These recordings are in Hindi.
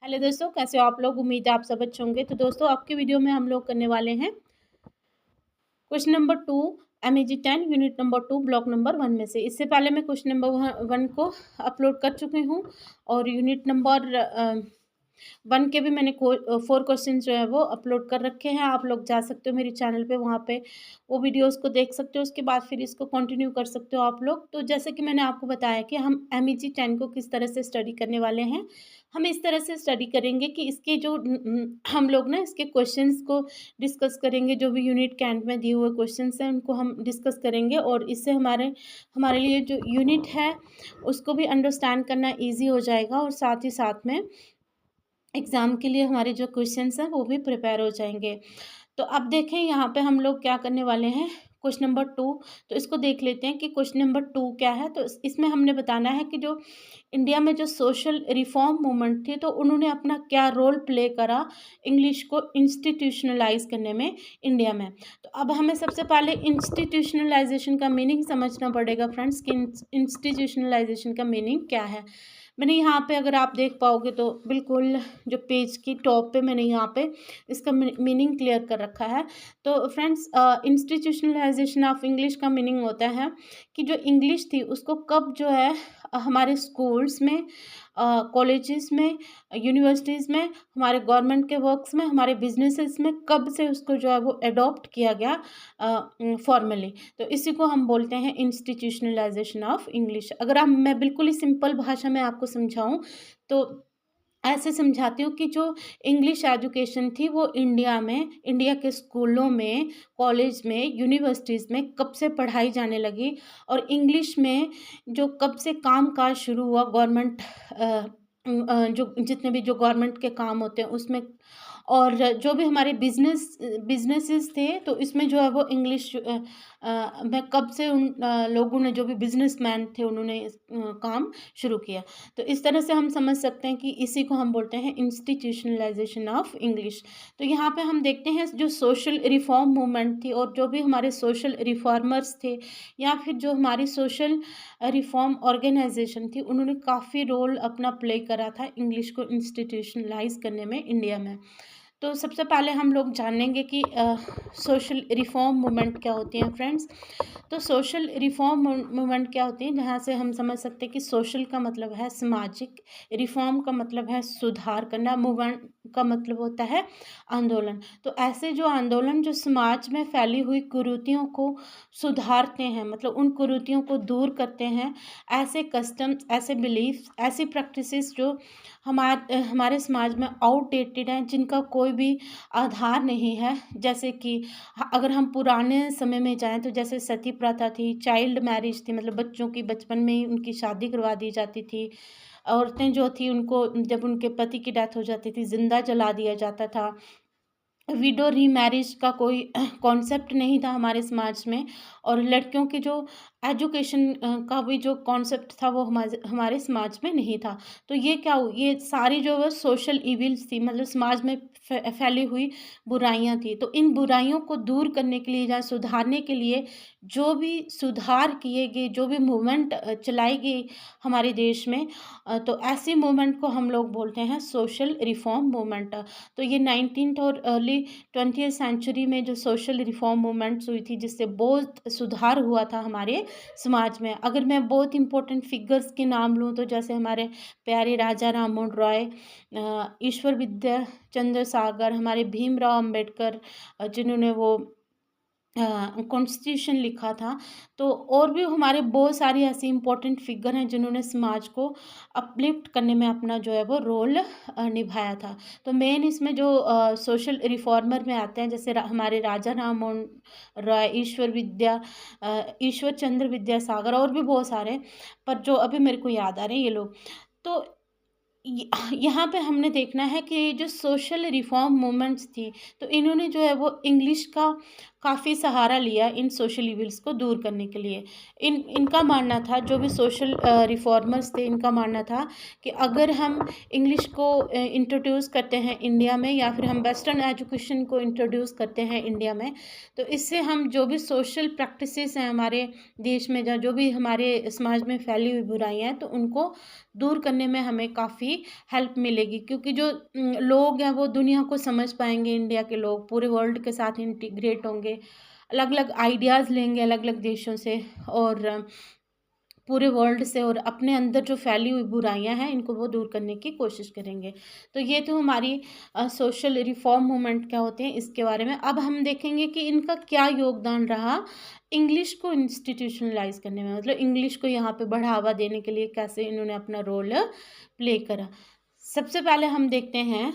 हेलो दोस्तों, कैसे हो आप लोग। उम्मीद है आप सब अच्छे होंगे। तो दोस्तों, आपके वीडियो में हम लोग करने वाले हैं question number 2 MEG 10 unit number 2 block number 1 में से। इससे पहले मैं क्वेश्चन नंबर 1 को अपलोड कर चुकी हूँ और यूनिट नंबर 1 के भी मैंने 4 क्वेश्चन जो है वो अपलोड कर रखे हैं। आप लोग जा सकते हो मेरे चैनल पे, वहाँ पे वो वीडियोस को देख सकते हो। उसके बाद फिर इसको कंटिन्यू कर सकते हो आप लोग। तो जैसे कि मैंने आपको बताया कि हम MEG 10 को किस तरह से स्टडी करने वाले हैं। हम इस तरह से स्टडी करेंगे कि इसके जो हम लोग ना इसके क्वेश्चंस को डिस्कस करेंगे। जो भी यूनिट के एंड में दिए हुए क्वेश्चंस हैं उनको हम डिस्कस करेंगे और इससे हमारे हमारे लिए जो यूनिट है उसको भी अंडरस्टैंड करना ईजी हो जाएगा और साथ ही साथ में एग्ज़ाम के लिए हमारे जो क्वेश्चंस हैं वो भी प्रिपेयर हो जाएंगे। तो अब देखें यहाँ पे हम लोग क्या करने वाले हैं। क्वेश्चन नंबर 2, तो इसको देख लेते हैं कि क्वेश्चन नंबर 2 क्या है। तो इसमें हमने बताना है कि जो इंडिया में जो सोशल रिफॉर्म मूवमेंट थी तो उन्होंने अपना क्या रोल प्ले करा इंग्लिश को इंस्टीट्यूशनलाइज करने में इंडिया में। तो अब हमें सबसे पहले इंस्टीट्यूशनलाइजेशन का मीनिंग समझना पड़ेगा फ्रेंड्स कि इंस्टीट्यूशनलाइजेशन का मीनिंग क्या है। मैंने यहाँ पे अगर आप देख पाओगे तो बिल्कुल जो पेज की टॉप पे मैंने यहाँ पे इसका मीनिंग क्लियर कर रखा है। तो फ्रेंड्स, इंस्टीट्यूशनलाइजेशन ऑफ इंग्लिश का मीनिंग होता है कि जो इंग्लिश थी उसको कब जो है हमारे स्कूल्स में, कॉलेजेस में, यूनिवर्सिटीज़ में, हमारे गवर्नमेंट के वर्क्स में, हमारे बिजनेसेस में कब से उसको जो है वो अडॉप्ट किया गया फॉर्मली। तो इसी को हम बोलते हैं इंस्टीट्यूशनलाइजेशन ऑफ इंग्लिश। अगर आप मैं बिल्कुल ही सिंपल भाषा में आपको समझाऊं तो ऐसे समझाती हूँ कि जो इंग्लिश एजुकेशन थी वो इंडिया में, इंडिया के स्कूलों में, कॉलेज में, यूनिवर्सिटीज़ में कब से पढ़ाई जाने लगी और इंग्लिश में जो कब से काम काज शुरू हुआ गवर्नमेंट, जो जितने भी जो गवर्नमेंट के काम होते हैं उसमें, और जो भी हमारे बिजनेसेस थे तो इसमें जो है वो इंग्लिश में कब से उन लोगों ने, जो भी बिजनेसमैन थे उन्होंने काम शुरू किया। तो इस तरह से हम समझ सकते हैं कि इसी को हम बोलते हैं इंस्टीट्यूशनलाइजेशन ऑफ इंग्लिश। तो यहाँ पे हम देखते हैं जो सोशल रिफॉर्म मूवमेंट थी और जो भी हमारे सोशल रिफॉर्मर्स थे या फिर जो हमारी सोशल रिफॉर्म ऑर्गेनाइजेशन थी उन्होंने काफ़ी रोल अपना प्ले करा था इंग्लिश को इंस्टीट्यूशनलाइज करने में इंडिया में। तो सबसे पहले हम लोग जानेंगे कि सोशल रिफॉर्म मूवमेंट क्या होती हैं फ्रेंड्स। तो सोशल रिफॉर्म मूवमेंट क्या होती है, जहाँ से हम समझ सकते हैं कि सोशल का मतलब है सामाजिक, रिफॉर्म का मतलब है सुधार करना, मूवमेंट का मतलब होता है आंदोलन। तो ऐसे जो आंदोलन जो समाज में फैली हुई कुरीतियों को सुधारते हैं, मतलब उन कुरीतियों को दूर करते हैं, ऐसे कस्टम्स, ऐसे बिलीफ्स, ऐसी प्रैक्टिसेस जो हमारे समाज में आउटडेटेड हैं, जिनका कोई भी आधार नहीं है। जैसे कि अगर हम पुराने समय में जाएं तो जैसे सती प्रथा थी, चाइल्ड मैरिज थी, मतलब बच्चों की बचपन में ही उनकी शादी करवा दी जाती थी। औरतें जो थी उनको जब उनके पति की डेथ हो जाती थी जिंदा जला दिया जाता था। विडो रीमैरिज का कोई कॉन्सेप्ट नहीं था हमारे समाज में। और लड़कियों की जो एजुकेशन का भी जो कॉन्सेप्ट था वो हमारे समाज में नहीं था। तो ये क्या हुई, ये सारी जो है सोशल इविल्स थी, मतलब समाज में फैली हुई बुराइयां थी। तो इन बुराइयों को दूर करने के लिए या सुधारने के लिए जो भी सुधार किए गए, जो भी मूवमेंट चलाई गई हमारे देश में, तो ऐसी मूवमेंट को हम लोग बोलते हैं सोशल रिफॉर्म मूवमेंट। तो ये 19th और अर्ली 20th सेंचुरी में जो सोशल रिफॉर्म मूवमेंट्स हुई थी जिससे बहुत सुधार हुआ था हमारे समाज में। अगर मैं बहुत इंपॉर्टेंट फिगर्स के नाम लूँ तो जैसे हमारे प्यारे राजा राममोहन रॉय, ईश्वर विद्या चंद्र सागर, हमारे भीमराव अंबेडकर, जिन्होंने वो कॉन्स्टिट्यूशन लिखा था। तो और भी हमारे बहुत सारी ऐसी इंपॉर्टेंट फिगर हैं जिन्होंने समाज को अपलिफ्ट करने में अपना जो है वो रोल निभाया था। तो मेन इसमें जो सोशल रिफॉर्मर में आते हैं जैसे हमारे राजा राममोहन रॉय, ईश्वर चंद्र विद्यासागर और भी बहुत सारे, पर जो अभी मेरे को याद आ रहे हैं ये लोग। तो यहाँ पे हमने देखना है कि जो सोशल रिफॉर्म मूवमेंट्स थी तो इन्होंने जो है वो इंग्लिश का काफ़ी सहारा लिया इन सोशल इविल्स को दूर करने के लिए। इनका मानना था, जो भी सोशल रिफॉर्मर्स थे, इनका मानना था कि अगर हम इंग्लिश को इंट्रोड्यूस करते हैं इंडिया में, या फिर हम वेस्टर्न एजुकेशन को इंट्रोड्यूस करते हैं इंडिया में, तो इससे हम जो भी सोशल प्रैक्टिसेस हैं हमारे देश में, जो भी हमारे समाज में फैली हुई बुराइयां हैं, तो उनको दूर करने में हमें काफ़ी हेल्प मिलेगी। क्योंकि जो लोग हैं वो दुनिया को समझ पाएंगे, इंडिया के लोग पूरे वर्ल्ड के साथ इंटीग्रेट होंगे, अलग अलग आइडियाज़ लेंगे अलग अलग देशों से और पूरे वर्ल्ड से, और अपने अंदर जो फैली हुई बुराइयां हैं इनको वो दूर करने की कोशिश करेंगे। तो ये तो हमारी सोशल रिफॉर्म मूवमेंट क्या होते हैं इसके बारे में। अब हम देखेंगे कि इनका क्या योगदान रहा इंग्लिश को इंस्टीट्यूशनलाइज करने में, मतलब इंग्लिश को यहाँ पे बढ़ावा देने के लिए कैसे इन्होंने अपना रोल प्ले करा। सबसे पहले हम देखते हैं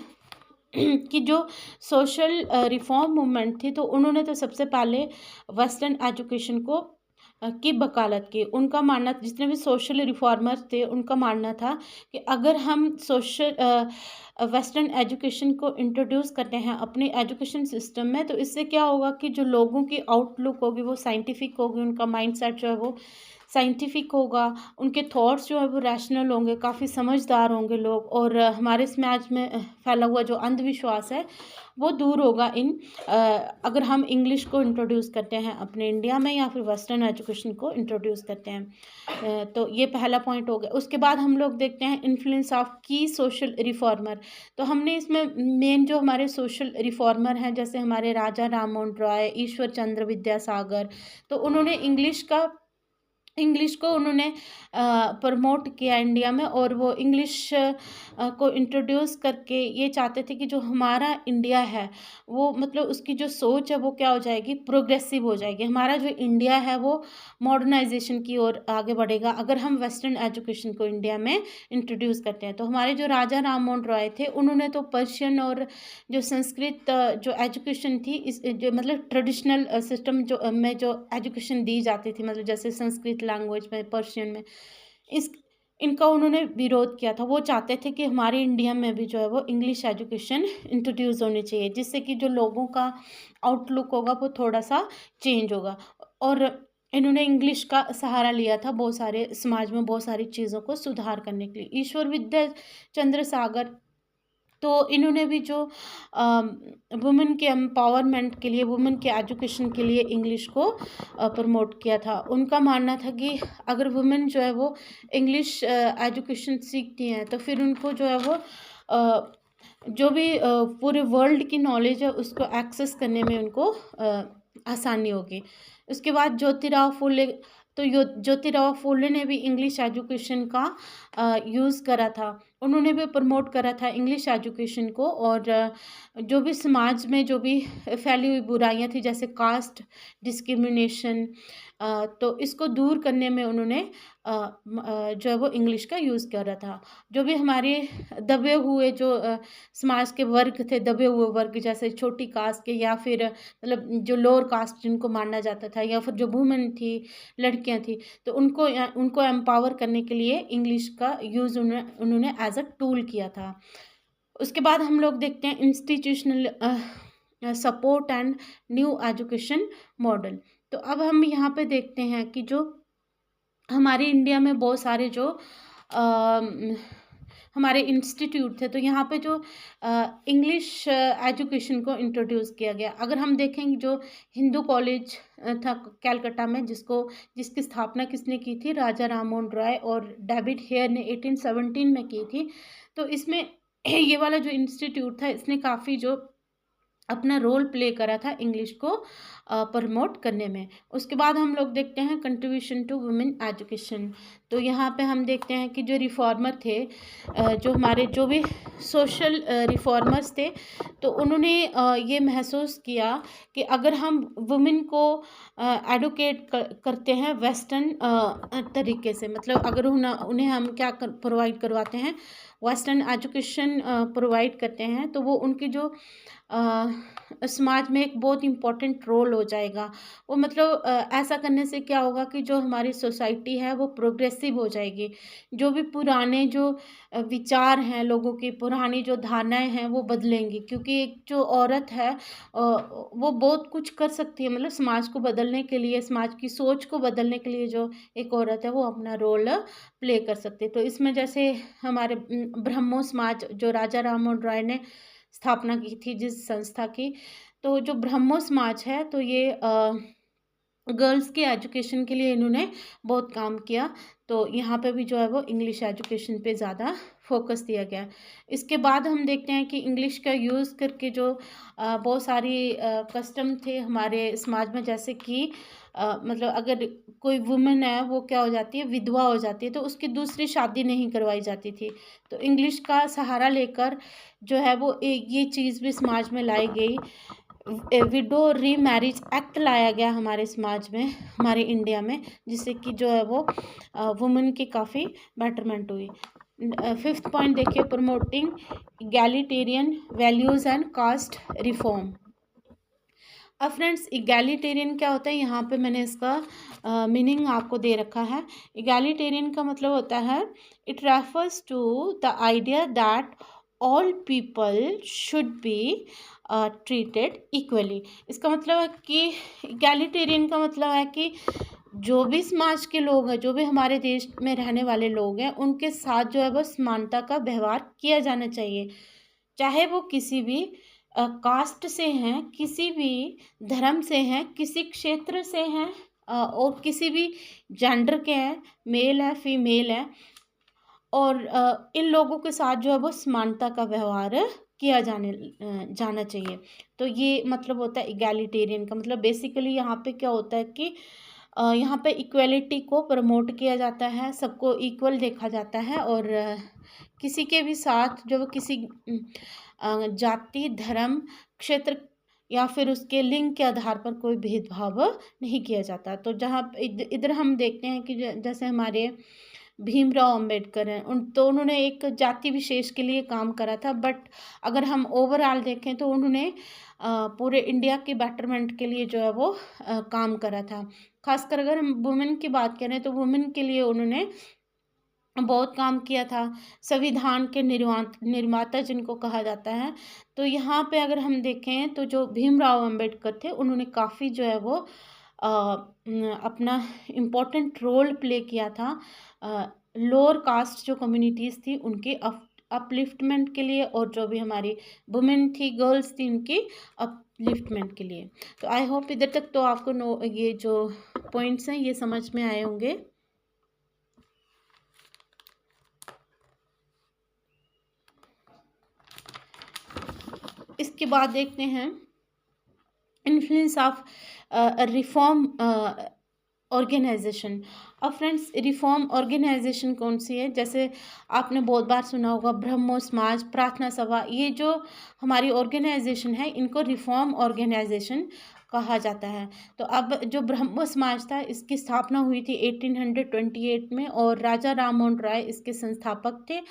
कि जो सोशल रिफॉर्म मूवमेंट थी, तो उन्होंने तो सबसे पहले वेस्टर्न एजुकेशन को की वकालत की। उनका मानना, जितने भी सोशल रिफॉर्मर्स थे उनका मानना था कि अगर हम वेस्टर्न एजुकेशन को इंट्रोड्यूस करते हैं अपने एजुकेशन सिस्टम में, तो इससे क्या होगा कि जो लोगों की आउटलुक होगी वो साइंटिफिक होगी, उनका माइंडसेट जो है वो साइंटिफिक होगा, उनके थॉट्स जो है वो रैशनल होंगे, काफ़ी समझदार होंगे लोग, और हमारे समाज में फैला हुआ जो अंधविश्वास है वो दूर होगा अगर हम इंग्लिश को इंट्रोड्यूस करते हैं अपने इंडिया में, या फिर वेस्टर्न एजुकेशन को इंट्रोड्यूस करते हैं। तो ये पहला पॉइंट हो गया। उसके बाद हम लोग देखते हैं इन्फ्लुएंस ऑफ की सोशल रिफॉर्मर। तो हमने इसमें मेन जो हमारे सोशल रिफॉर्मर हैं, जैसे हमारे राजा राममोहन रॉय, ईश्वर चंद्र विद्यासागर, तो उन्होंने इंग्लिश को उन्होंने प्रमोट किया इंडिया में, और वो इंग्लिश को इंट्रोड्यूस करके ये चाहते थे कि जो हमारा इंडिया है वो, मतलब उसकी जो सोच है वो क्या हो जाएगी, प्रोग्रेसिव हो जाएगी। हमारा जो इंडिया है वो मॉडर्नाइजेशन की ओर आगे बढ़ेगा अगर हम वेस्टर्न एजुकेशन को इंडिया में इंट्रोड्यूस करते हैं। तो हमारे जो राजा राममोहन रॉय थे उन्होंने तो पर्शियन और जो संस्कृत जो एजुकेशन थी, इस जो मतलब ट्रेडिशनल सिस्टम जो में जो एजुकेशन दी जाती थी, मतलब जैसे संस्कृत लैंग्वेज में, पर्शियन में, इनका उन्होंने विरोध किया था। वो चाहते थे कि हमारे इंडिया में भी जो है वो इंग्लिश एजुकेशन इंट्रोड्यूस होनी चाहिए, जिससे कि जो लोगों का आउटलुक होगा वो थोड़ा सा चेंज होगा। और इन्होंने इंग्लिश का सहारा लिया था बहुत सारे समाज में बहुत सारी चीज़ों को सुधार करने के लिए। ईश्वर विद्या चंद्र सागर, तो इन्होंने भी जो वुमेन के एम्पावरमेंट के लिए, वुमेन के एजुकेशन के लिए इंग्लिश को प्रमोट किया था। उनका मानना था कि अगर वुमेन जो है वो इंग्लिश एजुकेशन सीखती हैं तो फिर उनको जो है वो जो भी पूरे वर्ल्ड की नॉलेज है उसको एक्सेस करने में उनको आसानी होगी। उसके बाद ज्योतिराव फुले, तो ज्योतिराव फुले ने भी इंग्लिश एजुकेशन का यूज़ करा था। उन्होंने भी प्रमोट करा था इंग्लिश एजुकेशन को, और जो भी समाज में जो भी फैली हुई बुराइयां थी, जैसे कास्ट डिस्क्रिमिनेशन, तो इसको दूर करने में उन्होंने जो है वो इंग्लिश का यूज़ करा था। जो भी हमारे दबे हुए जो समाज के वर्ग थे, दबे हुए वर्ग जैसे छोटी कास्ट के, या फिर मतलब जो लोअर कास्ट जिनको माना जाता था, या फिर जो वुमेन थी, लड़कियां थी, तो उनको एम्पावर करने के लिए इंग्लिश का यूज़ उन्होंने एज अ टूल किया था। उसके बाद हम लोग देखते हैं institutional support and new education model. तो अब हम यहाँ पे देखते हैं कि जो हमारे इंडिया में बहुत सारे जो हमारे इंस्टीट्यूट थे, तो यहाँ पे जो इंग्लिश एजुकेशन को इंट्रोड्यूस किया गया। अगर हम देखेंगे जो हिंदू कॉलेज था कैलकाटा में, जिसकी स्थापना किसने की थी, राजा राममोहन रॉय और डेविड हेयर ने 1817 में की थी। तो इसमें ये वाला जो इंस्टीट्यूट था इसने काफ़ी जो अपना रोल प्ले करा था इंग्लिश को प्रमोट करने में। उसके बाद हम लोग देखते हैं कंट्रीब्यूशन टू वुमेन एजुकेशन। तो यहाँ पे हम देखते हैं कि जो रिफॉर्मर थे, जो हमारे जो भी सोशल रिफॉर्मर्स थे, तो उन्होंने ये महसूस किया कि अगर हम वुमेन को एडुकेट करते हैं वेस्टर्न तरीके से, मतलब अगर उन्हें हम क्या प्रोवाइड करवाते हैं, वेस्टर्न एजुकेशन प्रोवाइड करते हैं, तो वो उनकी जो समाज में एक बहुत इम्पोर्टेंट रोल हो जाएगा। वो मतलब ऐसा करने से क्या होगा कि जो हमारी सोसाइटी है वो प्रोग्रेसिव हो जाएगी। जो भी पुराने जो विचार हैं लोगों की, पुरानी जो धारणाएँ हैं वो बदलेंगी, क्योंकि एक जो औरत है वो बहुत कुछ कर सकती है, मतलब समाज को बदलने के लिए, समाज की सोच को बदलने के लिए जो एक औरत है वो अपना रोल प्ले कर सकती है। तो इसमें जैसे हमारे ब्रह्मो समाज जो राजा राममोहन राय ने स्थापना की थी जिस संस्था की, तो जो ब्रह्मो समाज है तो ये गर्ल्स के एजुकेशन के लिए इन्होंने बहुत काम किया। तो यहाँ पे भी जो है वो इंग्लिश एजुकेशन पे ज़्यादा फोकस दिया गया। इसके बाद हम देखते हैं कि इंग्लिश का यूज़ करके जो बहुत सारी कस्टम थे हमारे समाज में, जैसे कि मतलब अगर कोई वुमेन है वो क्या हो जाती है, विधवा हो जाती है, तो उसकी दूसरी शादी नहीं करवाई जाती थी। तो इंग्लिश का सहारा लेकर जो है वो ये चीज़ भी समाज में लाई गई। विडो रीमैरिज एक्ट लाया गया हमारे समाज में, हमारे इंडिया में, जिससे कि जो है वो वुमेन की काफ़ी बेटरमेंट हुई। फिफ्थ पॉइंट देखिए, promoting egalitarian values and caste reform. अब फ्रेंड्स इगैलिटेरियन क्या होता है, यहाँ पे मैंने इसका मीनिंग आपको दे रखा है। इगैलिटेरियन का मतलब होता है it refers to the idea that all people should be treated equally. इसका मतलब है कि इगैलिटेरियन का मतलब है कि जो भी समाज के लोग हैं, जो भी हमारे देश में रहने वाले लोग हैं, उनके साथ जो है वो समानता का व्यवहार किया जाना चाहिए, चाहे वो किसी भी कास्ट से हैं, किसी भी धर्म से हैं, किसी क्षेत्र से हैं, और किसी भी जेंडर के हैं, मेल है फीमेल है, और इन लोगों के साथ जो है वो समानता का व्यवहार किया जाना चाहिए। तो ये मतलब होता है इगैलिटेरियन का मतलब। बेसिकली यहाँ पे क्या होता है कि यहाँ पे इक्वलिटी को प्रमोट किया जाता है, सबको इक्वल देखा जाता है, और किसी के भी साथ जो किसी जाति, धर्म, क्षेत्र या फिर उसके लिंग के आधार पर कोई भेदभाव नहीं किया जाता। तो जहाँ इधर हम देखते हैं कि जैसे हमारे भीमराव अंबेडकर हैं, उन्होंने एक जाति विशेष के लिए काम करा था, बट अगर हम ओवरऑल देखें तो उन्होंने पूरे इंडिया के बेटरमेंट के लिए जो है वो काम करा था। खासकर अगर हम वुमेन की बात करें तो वुमेन के लिए उन्होंने बहुत काम किया था, संविधान के निर्माता जिनको कहा जाता है। तो यहाँ पे अगर हम देखें तो जो भीमराव अंबेडकर थे उन्होंने काफ़ी जो है वो अपना इम्पोर्टेंट रोल प्ले किया था लोअर कास्ट जो कम्युनिटीज़ थी उनके अपलिफ्टमेंट के लिए, और जो भी हमारी वुमेन थी, गर्ल्स थी, उनकी अपलिफ्टमेंट के लिए। तो आई होप इधर तक तो आपको ये जो पॉइंट्स हैं ये समझ में आए होंगे। इसके बाद देखते हैं इन्फ्लुएंस ऑफ रिफॉर्म ऑर्गेनाइजेशन। अब फ्रेंड्स रिफॉर्म ऑर्गेनाइजेशन कौन सी है, जैसे आपने बहुत बार सुना होगा ब्रह्मो समाज, प्रार्थना सभा, ये जो हमारी ऑर्गेनाइजेशन है इनको रिफॉर्म ऑर्गेनाइजेशन कहा जाता है। तो अब जो ब्रह्मो समाज था इसकी स्थापना हुई थी 1828 में, और राजा राममोहन राय इसके संस्थापक थे।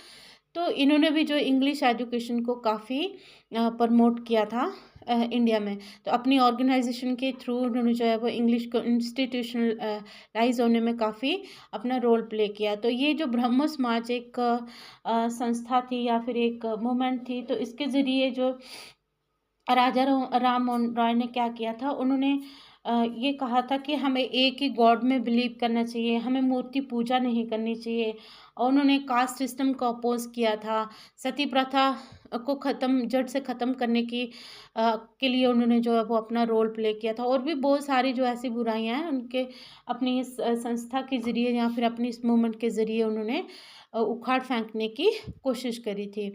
तो इन्होंने भी जो इंग्लिश एजुकेशन को काफ़ी प्रमोट किया था इंडिया में। तो अपनी ऑर्गेनाइजेशन के थ्रू उन्होंने जो है वो इंग्लिश को इंस्टीट्यूशनलाइज होने में काफ़ी अपना रोल प्ले किया। तो ये जो ब्रह्मो समाज एक संस्था थी या फिर एक मूवमेंट थी, तो इसके ज़रिए जो राजा राममोहन रॉय ने क्या किया था, उन्होंने ये कहा था कि हमें एक ही गॉड में बिलीव करना चाहिए, हमें मूर्ति पूजा नहीं करनी चाहिए, और उन्होंने कास्ट सिस्टम को अपोज किया था। सती प्रथा को जड़ से ख़त्म करने के लिए उन्होंने जो है वो अपना रोल प्ले किया था। और भी बहुत सारी जो ऐसी बुराइयां हैं उनके अपनी इस संस्था के ज़रिए या फिर अपनी इस मूवमेंट के ज़रिए उन्होंने उखाड़ फेंकने की कोशिश करी थी।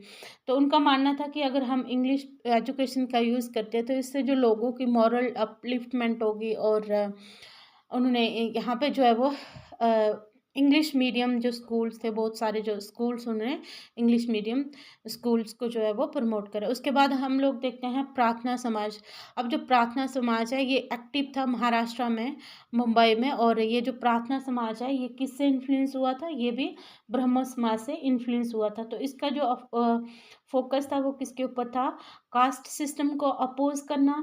तो उनका मानना था कि अगर हम इंग्लिश एजुकेशन का यूज़ करते हैं तो इससे जो लोगों की मॉरल अपलिफ्टमेंट होगी, और उन्होंने यहाँ पे जो है वो इंग्लिश मीडियम जो स्कूल्स थे, बहुत सारे जो स्कूल्स उन्होंने इंग्लिश मीडियम स्कूल्स को जो है वो प्रमोट करा। उसके बाद हम लोग देखते हैं प्रार्थना समाज। अब जो प्रार्थना समाज है ये एक्टिव था महाराष्ट्र में, मुंबई में। और ये जो प्रार्थना समाज है ये किससे इन्फ्लुएंस हुआ था? ये भी ब्रह्मो समाज से इन्फ्लुएंस हुआ था। तो इसका जो फोकस था वो किसके ऊपर था? कास्ट सिस्टम को अपोज करना,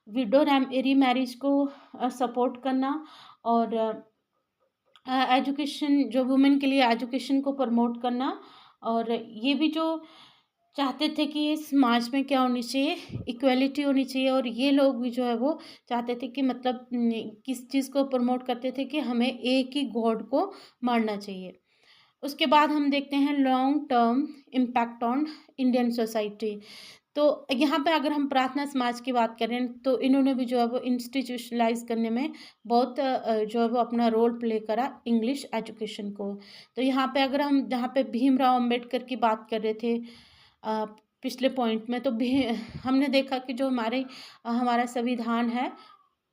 विडो रीमैरिज को सपोर्ट करना, और एजुकेशन जो वुमेन के लिए एजुकेशन को प्रमोट करना। और ये भी जो चाहते थे कि ये समाज में क्या होनी चाहिए? इक्वलिटी होनी चाहिए। और ये लोग भी जो है वो चाहते थे कि मतलब किस चीज़ को प्रमोट करते थे कि हमें एक ही गॉड को मानना चाहिए। उसके बाद हम देखते हैं long term impact on Indian society. तो यहाँ पे अगर हम प्रार्थना समाज की बात करें तो इन्होंने भी जो है वो इंस्टीट्यूशनलाइज करने में बहुत जो है वो अपना रोल प्ले करा इंग्लिश एजुकेशन को। तो यहाँ पे अगर हम जहाँ पे भीमराव अंबेडकर की बात कर रहे थे पिछले पॉइंट में, तो हमने देखा कि जो हमारा संविधान है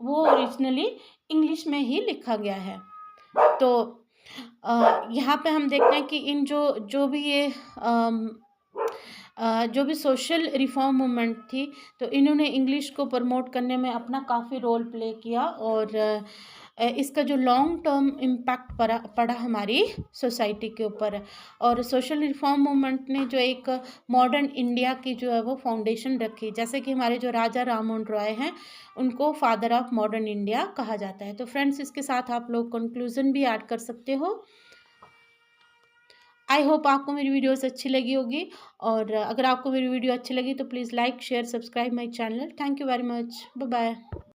वो ओरिजिनली इंग्लिश में ही लिखा गया है। तो यहाँ पे हम देखते हैं कि इन जो भी ये जो भी सोशल रिफॉर्म मूवमेंट थी, तो इन्होंने इंग्लिश को प्रमोट करने में अपना काफ़ी रोल प्ले किया। और इसका जो लॉन्ग टर्म इम्पैक्ट पड़ा हमारी सोसाइटी के ऊपर। और सोशल रिफॉर्म मूवमेंट ने जो एक मॉडर्न इंडिया की जो है वो फाउंडेशन रखी। जैसे कि हमारे जो राजा राममोहन रॉय हैं उनको फादर ऑफ मॉडर्न इंडिया कहा जाता है। तो फ्रेंड्स, इसके साथ आप लोग कंक्लूजन भी ऐड कर सकते हो। आई होप आपको मेरी वीडियोस अच्छी लगी होगी। और अगर आपको मेरी वीडियो अच्छी लगी तो please like share subscribe my channel. Thank you very much. Bye bye.